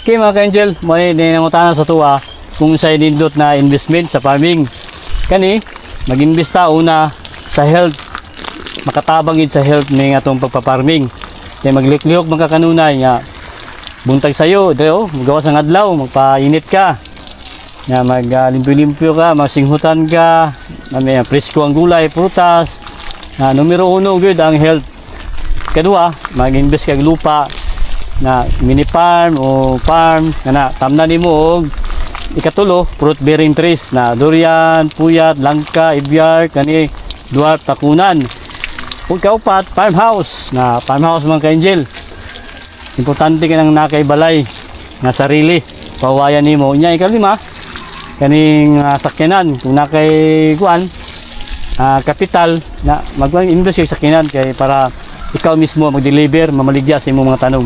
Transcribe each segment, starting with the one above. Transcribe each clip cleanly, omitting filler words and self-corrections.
Okay mga ka-angel, may ninangutanan sa tuwa kung sa nindot na investment sa farming. Kani, mag-investa una sa health, makatabang id sa health ng atong pagpa-farming. Kaya magliklihok magkakanunay nga, buntag sayo, magawas ng adlaw, magpainit ka, nga maglimpyo-limpyo ka, masinghutan ka, may presko ang gulay, prutas. Numero 1 good ang health. Kedua, mag-invest kag lupa na mini farm o farm na tamnan nimo og ikatulo fruit bearing trees na durian, puyat, langka, ibyar, kani dwarf, takunan. Ug kaupat farmhouse na farmhouse mga ka-angel. Importante ka nang nakay balay na sarili pawayan nimo. Nya ikalima kaning sakyanan kung nakay kuan kapital na mag-invest sa sakyanan kay para ikaw mismo mag-deliver mamaligya sa imong mga tanom.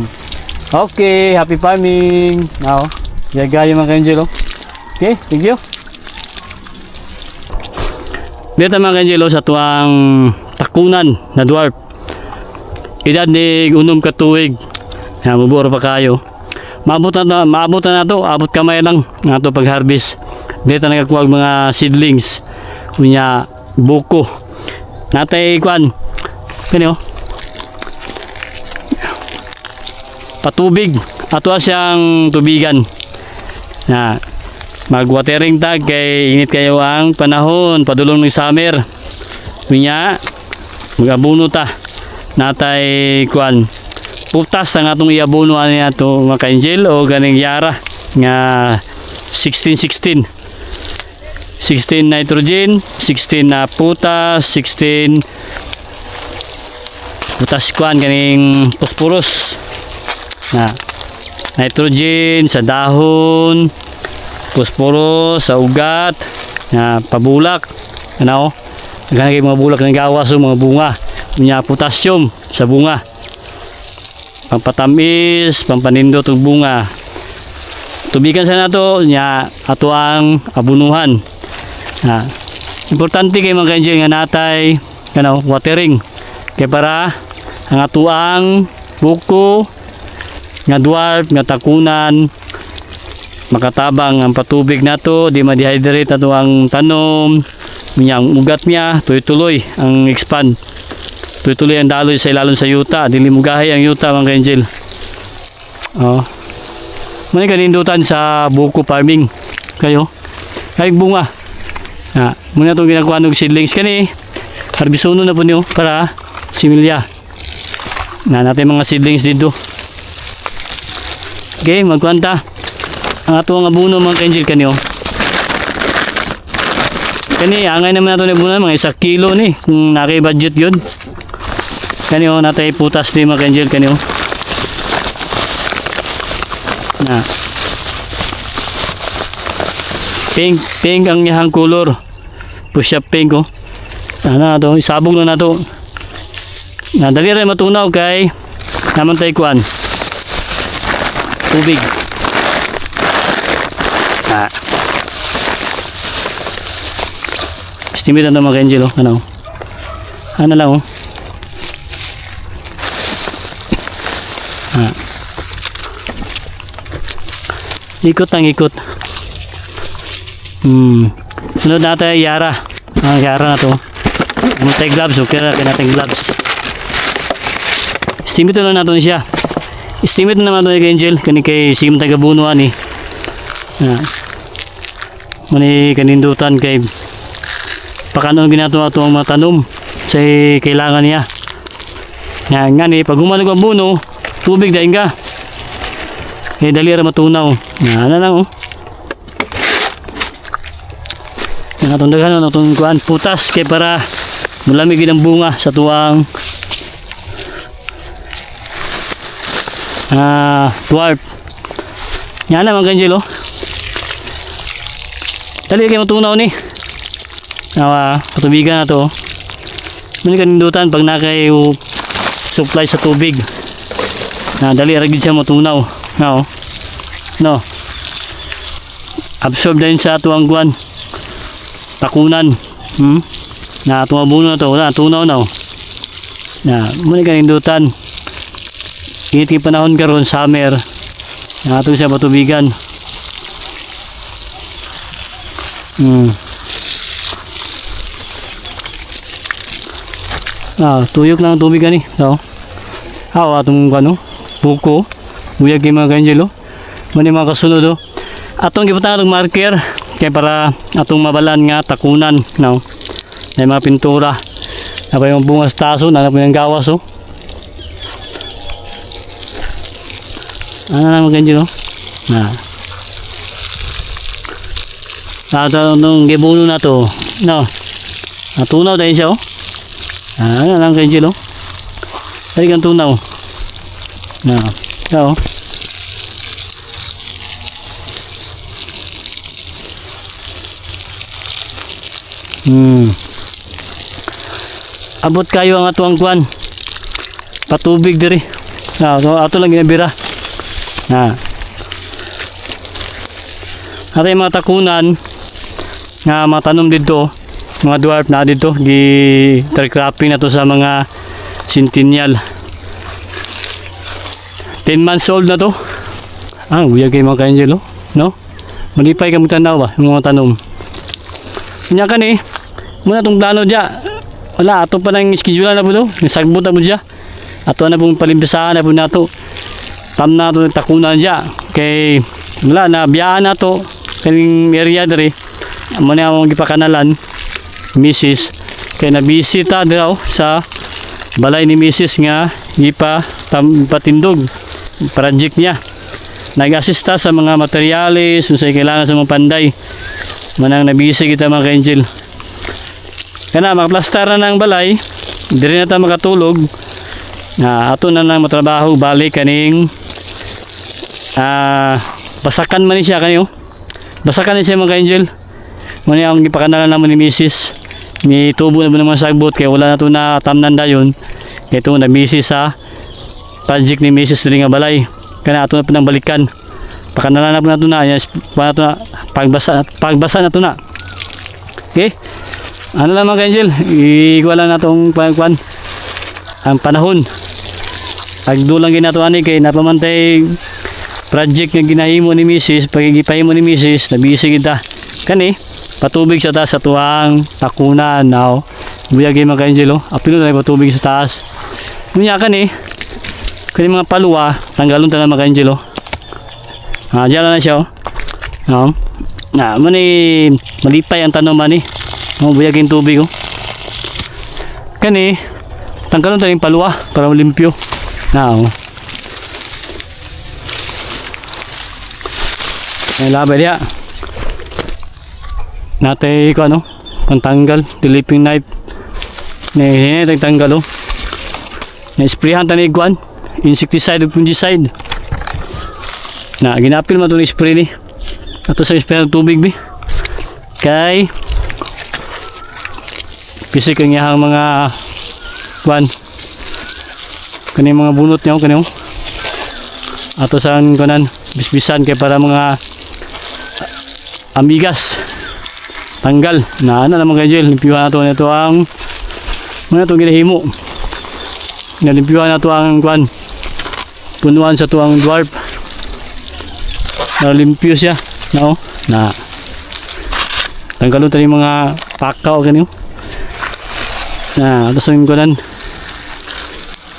Okay, happy farming. Now, yagayo mga ka-angel. Okay, thank you. Dito mga ka-angel sa tuwang takunan na dwarf. Edad ni unom ka tuig. Maburo pa kayo. Maabot na to, abot kamay lang nga to pag-harvest. Dito nagkakuha mga seedlings. Kunya buko. Natay kuan. Kani patubig ato siyang tubigan na mag-watering tag kay init kayo ang panahon padulong ng summer kunya mag-abuno ta natay kuan putas ang atong iabuno ani ato mga ka-angel o ganing yara nga 16 nitrogen, 16 na putas, 16 putas kuan ganing phosphorus na nitrogen sa dahon, phosphorus sa ugat, na pabulak, ano, ganang mga bulak ng gawas o mga bunga, nya potassium sa bunga, pampatamis, pampanindot og bunga. Tubigan sa nato nya ato ang abunuhan. Importante kay mga ka-angel nga natay ano, watering kay para ang ato ang buko nga dwarf nga takunan makatabang ang patubig nato di ma-dehydrate ato ang tanom nya ang ugat niya tuloy-tuloy ang expand tuloy-tuloy ang daloy sa ilalom sa yuta dili mugahay ang yuta mga ka-angel. May kanindutan sa buko farming kayo kay bunga muna itong ginagawa ng seedlings kani harbisono na po niyo para similya na natin mga seedlings dito. Okay, magkwanta ang ato nga abuno mga ka-angel kani kani angay naman nato ni abuno mga 1 kilo ni kung nakay budget yun kani natay putas ni mga ka-angel kani na pink ang yahang color push up pink na to isabog na nato na dali rin matunaw kay naman tayo kuan tubig estimate na mga ka-angel ano lang ikot ang ikot. Sunod natin yara ang yara na to natin gloves okay na natin gloves estimate na natin siya estimate na naman ito kay angel kani kay sim tagabunuan ni mani kanindutan kay pakanon ginato ato ang mga tanom sa kailangan niya nga ni pag humanog ang buno tubig daing ka kay dali ra matunaw ano lang natong daghan natong kuan putas kay para mulamig ang bunga sa tuwang dwarf yan naman ka-angel dali kayo matunaw ni patubigan na to muli kanindutan pag nakay supply sa tubig dali ragid siya matunaw no absorb na yun sa tuwang kuan takunan na tumabuno na to tunaw na muli kanindutan init yung panahon karon summer Ato siya patubigan. Tuyok lang ang tubig ani. So, atong ano, buko. Buyag kay mga kanjelo. Mani mga kasunod oh. Atong giputan atong marker kay para atong mabalan nga takunan, no. May mga pintura. Apa yung bunga sa taso, nanap yung gawas oh. Ano na mga kanjelo? Nung gibuno na to, no. Natunaw dahil siya oh. Ano lang kanjelo? Tadi kan tunaw. Oh. Abot kayo ang atuang kuan. Patubig diri. So ato lang ginabira. Ato yung mga takunan nga matanom dito, mga dwarf na dito, gi-cropping na to sa mga centennial. 10 months old na to. Buyag kayo mga ka-angel, no? Malipay ka magtanaw ba, yung mga tanom. Kanya ka ni, muna itong plano dya. Wala, ato pa lang schedule na po do. Nasagbot na po dya. Ato na pong palimpisahan na po na to. Tam na to takunan dya. Kay, wala, nabiyahan na to. Kaning area dari. Muna akong gipakanalan. Mrs. Kay nabisita daw sa balay ni Mrs. nga patindog project niya. Nag-assista sa mga materyales, kung sa'yo kailangan sa mga panday. Manang nabisi kita mga ka-angel. Kana makaplastaran ng balay, diri na tayo makatulog. Ato na nang matrabaho balik kaning basakan man siya kanyo. Basakan siya mga ka-angel. Muna akong gipakanalan naman ni Mrs. May tubo na naman sagbot kaya wala na ito na tamnan dayon. Kaya ito nabisi sa project ni Mrs. diri nga balay. Kaya ato na pinangbalikan. Pakanalan na po na ito na. Pagbasa na ito na. Okay? Ano lang mga ka-angel? Iguala na itong ang panahon. Agdulang ginato ani kay napamantay project nga ginahimo ni Mrs. Pagigipahimo ni Mrs. Nabisi kita. Kani, patubig sa taas sa tuwang takunan. Buyag mga ka-angel. Apilo na patubig sa taas. Ngunya kani, kani mga paluwa, tanggalon tanan mga ka-angel. Diyan na siya mani malipay ang tanoman ni. Buyag yung tubig kani, tanggalon tanan yung paluwa para malimpyo. Ay labay dia. Natay ko pantanggal, diliping knife. Tanggal na-sprayhan tanig kuan, insecticide ug fungicide. Ginapil man itong spray ni. Ato sa spray ng tubig bi. Kay pisik ang iyahang mga kuan. Kani mga bunot niya kani ato sa kunan bisbisan kay para mga amigas tanggal na naman kay gel. Limpyuhan nato nito ang mga itong ginahimo. Nalimpyuhan nato ang kuan punuan sa tuang dwarf. Limpyo siya tanggalon tayo mga pakaw kanyo ato sa kunan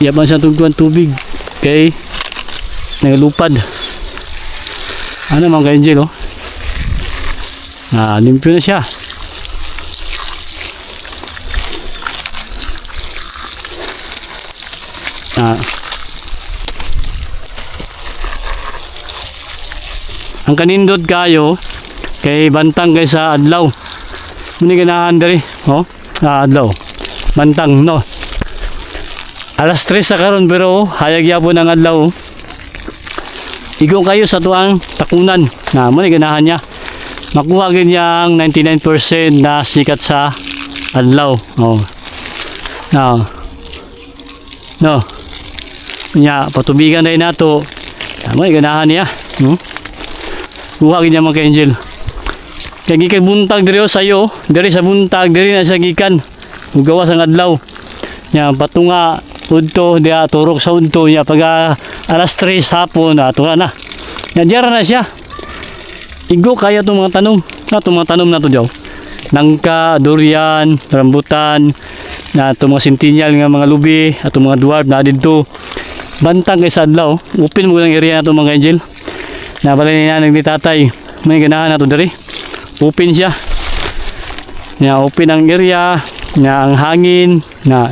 yaman siya tugtuan tubig kay nagalupad mga ka-angel limpyo na siya. Ang kanindot kayo kay bantang kay sa adlaw. Muni ganahan diri adlaw bantang alas 3 sa karon pero hayag yapon ang adlaw. Igo kayo sa tuang takunan muni ganahan niya makuha gid yang 99% na sikat sa adlaw. Patubigan dahil nato muni ganahan niya. Kuha gid mga ka-angel. Kay gikan buntag diri sayo, diri sa buntag diri na sa gikan. Gawas ang adlaw. Patunga udto dia turok sa udto pag alas 3 hapon ato na. Nadiyara na siya. Igo kaya itong mga tanom. Itong mga tanom na ito daw. Nangka, durian, rambutan, na itong mga centennial nga mga lubi, itong mga dwarf na dito. Bantang kay sadlaw. Open mo lang area na ito mga angel. Nabalay niya ni tatay. May ganahan na ito dari. Open siya. Na open ang area. Na ang hangin. Na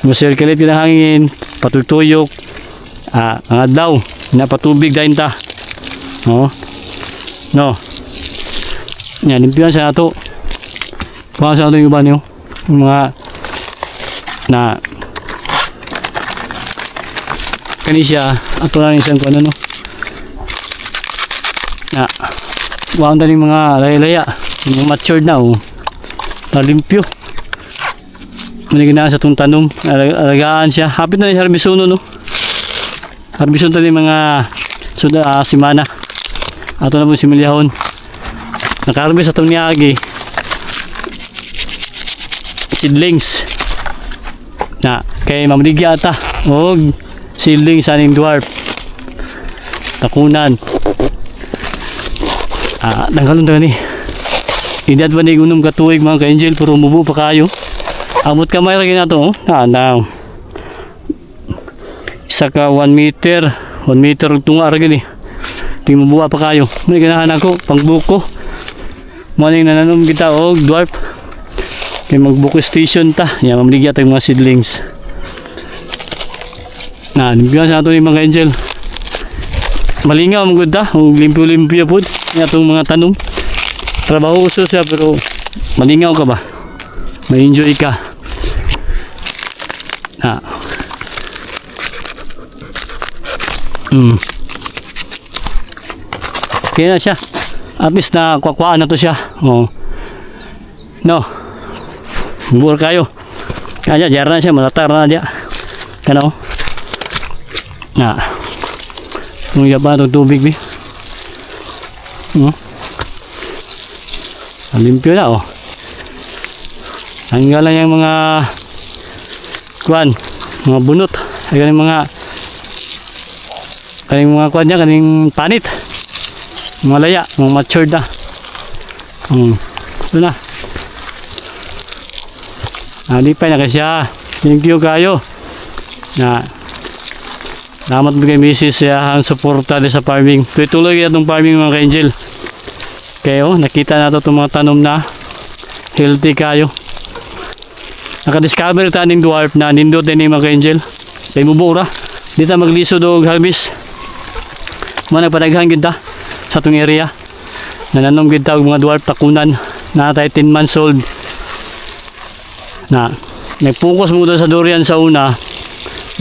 musirculate ng hangin. Patutuyok. Ang adlaw. Na patubig dahil ta. No. Yan, limpihan siya na ito. Puha sa ito yung iba niyo. Yung mga na kanisya. Ato na rin siyang kung ano no. Na huwag na rin mga laya-laya. Yung matured na oh. Talimpyo. Manigin na sa itong tanom. Alagaan siya. Hapit na rin sa harbisuno no. Harbisuno ito yung mga simana. Ato na po similyahon. Nakarbis atong niyagi. Seedlings. Na kay mamligya ata. O seedlings aning dwarf. Takunan. Nangkalon ta ni. Idad ba ni unom ka tuig mga ka-angel pero mubo pa kayo. Amot kamay ra ginato oh. Isa ka 1 meter. 1 meter tunga ra gini. Ting mabuha pa kayo. May ganahan ako pangbuko. Morning nananom kita og dwarf. Kay magbuko station ta. Ya mamligya tayong mga seedlings. Na limpihan sa ato ni mga angel. Malingaw ang ta. Og limpyo-limpyo pud atong mga tanom. Trabaho uso siya pero malingaw ka ba? May enjoy ka. Kaya na siya. At least na kwakwaan na to siya. Oh. No. Bur kayo. Kaya jara na siya. Malatar na dia. Kano? Nung yaba itong tubig bi. Limpyo na oh. Tanggalan yung mga kuan. Mga bunot. Kaning mga kuan niya. Kaning panit. Malaya, mga matured na. Ito na. Nalipay na kasi siya. Thank you kayo. Salamat mo kay Mrs. ang suporta sa farming. Tuloy itong farming mga ka-angel. Kayo, nakita na ito itong mga tanom na healthy kayo. Nakadiscover tayo ng dwarf na nindot din mga ka-angel. Kaya mubura. Dito magliso do harvest. Mga nagpadaghan kita sa itong area. Nananom kita mga dwarf takunan na tayo 10 months old. Na may focus mo doon sa durian sa una.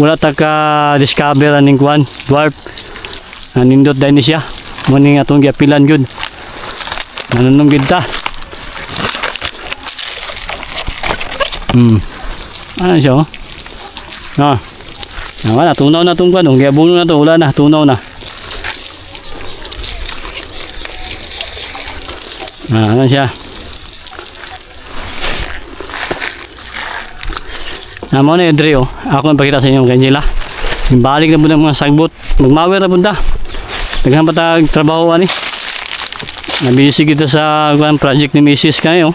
Wala taka-discover aning kuan dwarf. Nindot din siya. Muning atong giapilan gud. Nananom kita. Ano siya oh? Wala, tunaw na itong kuan. Kaya buno na ito. Wala na, tunaw na. Ano siya? Mo na yung dre oh. Ako nagpakita sa inyo kay Angela. Balik na po ng mga sagbot. Magmawer na po ta. Naghan pa tag trabaho ani. Nabisi kita sa project ni Mrs. kayo.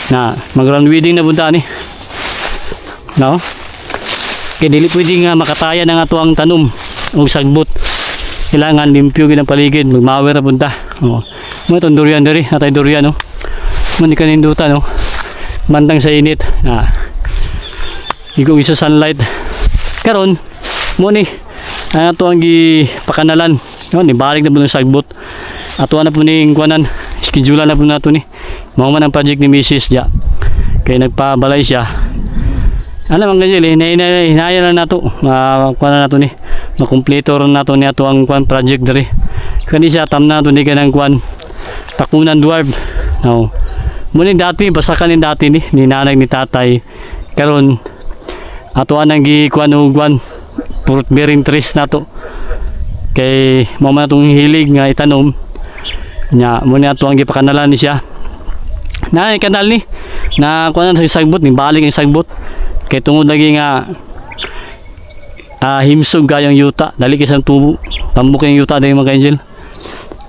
Na mag-ground weeding na po ta ni. No? Kaya dili pwede nga makataya ng ato ang tanom o sagbot. Kailangan limpyo gid ang paligid. Magmawer na po ta. Oh. Mo itong durian dari, atay durian no. Mani kanindutan no. Bantang sa init. Igo isa sunlight. Karon mo ni ato ang gipakanalan. No, ni balik na po ng sagbot. Ato na po ning kuanan. Schedule na po nato ni. Mao man ang project ni Mrs. ja. Kay nagpabalay siya. Ano man ganyan hinaya na nato. Kuan na nato ni. Makumpleto ron nato ni ato ang kuan project diri. Kani siya tam na to ni kanang kuan takunan dwarf. No. Muni dati basta kanin dati ni nanay ni tatay. Karon ato anang gikuan og kuan fruit bearing trees nato. Kay mao man atong hilig nga itanom. Nya muni ato ang gipakanalan ni siya. Na kanal ni na kuan sa sagbot ni balik ang sagbot. Kay tungod lagi nga himsog gayang yuta dali kisang tubo tambok yung yuta dahil mga angel.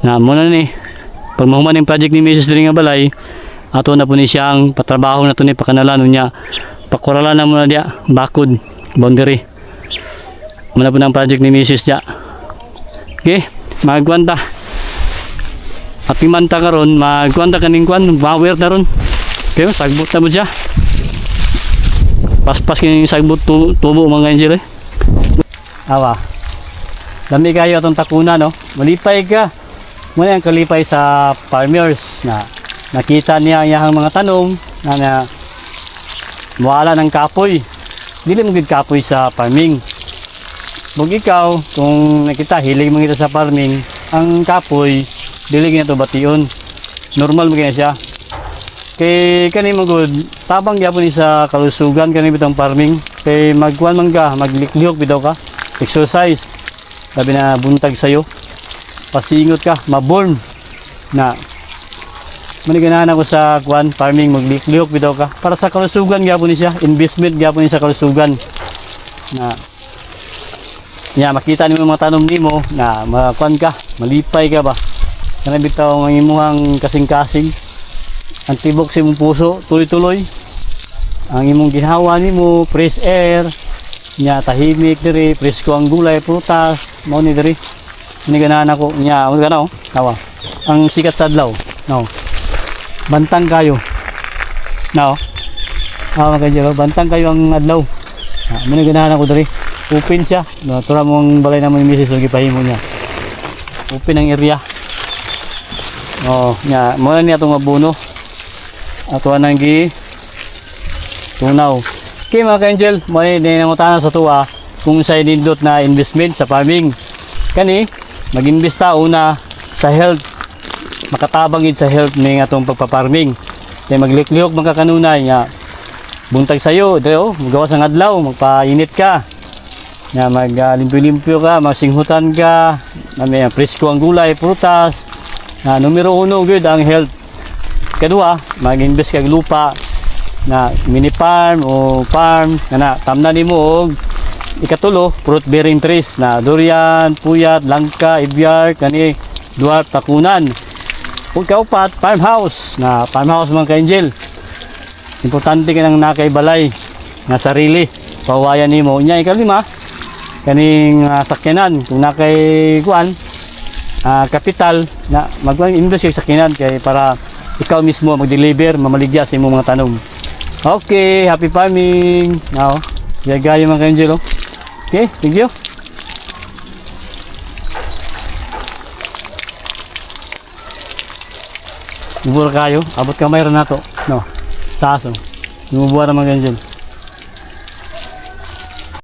Na muna ni pag mahuman yung project ni Mrs. diri nga balay, ato na po ni siyang patrabaho na to ni pakanalan niya. Pakuralan na muna dia bakod boundary. Muna po ng project ni Mrs. dia. Okay, magkwanta. At imanta karon, magkwanta kaning kwan, power na ron. Okay, sagbot na mo siya. Paspas kini sagbot tubo mga angel eh. Awa. Dami kayo atong takuna no. Malipay ka. Muna ang kalipay sa farmers na nakita niya ang mga tanom na wala ng kapoy. Dili mo gid kapoy sa farming. Bug ikaw kung nakita hilig mo kita sa farming, ang kapoy dili gina to bation. Normal mo kaya siya. Kay kani mo good tabang gyapon ni sa kalusugan kani bitong farming. Kay magkuan man ka, magliklihok bitaw ka. Exercise. Sabi na buntag sayo. Pasingot ka, maborn na maniganahan ako sa kuan farming magliklihok bitaw ka. Para sa kalusugan gyapon ni siya, investment gyapon ni sa kalusugan. Na makita nimo mga tanom nimo na makuan ka, malipay ka ba. Kana bitaw ang imuhang kasing-kasing. Ang tibok sa imong puso, tuloy-tuloy. Ang imong ginhawa nimo, fresh air, nya tahimik diri, presko ang gulay, prutas, mao ni diri. Ini ganahan ako nya, ano kana oh, tawa. Ang sikat sa adlaw, no. Bantang kayo. No. Magkajero, bantang kayo ang adlaw. Muna ganahan ako diri. Open siya. No, tura mo ang balay naman ni Mrs. Gipahimo niya. Open ang area. Oh, nya, muna niya itong mabuno. Ato nang gi tunaw. Okay mga ka-angel, may dinangutana sa tuwa kung sa nindot na investment sa farming. Kani, mag-investa una sa health. Makatabang gid sa health ning atong pagpa-farming. Kay magliklihok man ka kanunay nya. Buntag sayo, deo, magawas ang adlaw, magpainit ka. Nya maglimpyo-limpyo ka, magsinghutan ka, may presko ang gulay, prutas. Na numero 1 gud ang health. Kedua, mag-invest kag lupa na mini farm o farm na tamnan nimo og ikatulo fruit bearing trees na durian, puyat, langka, ibyar, kani dwarf, takunan. Ug kaupat farmhouse na farmhouse man ka angel. Importante ka nang nakay balay nga sarili pawayan nimo. Nya ikalima kaning sakyanan kung nakay kuan kapital na mag-invest sa sakyanan kay para ikaw mismo mag-deliver mamaligya sa imong mga tanom. Okay, happy farming. Now, yagayo mga ka-angel. Okay, thank you. Bubura kayo, abot kamay ra nato. No. Taas oh. Bubura mga ka-angel.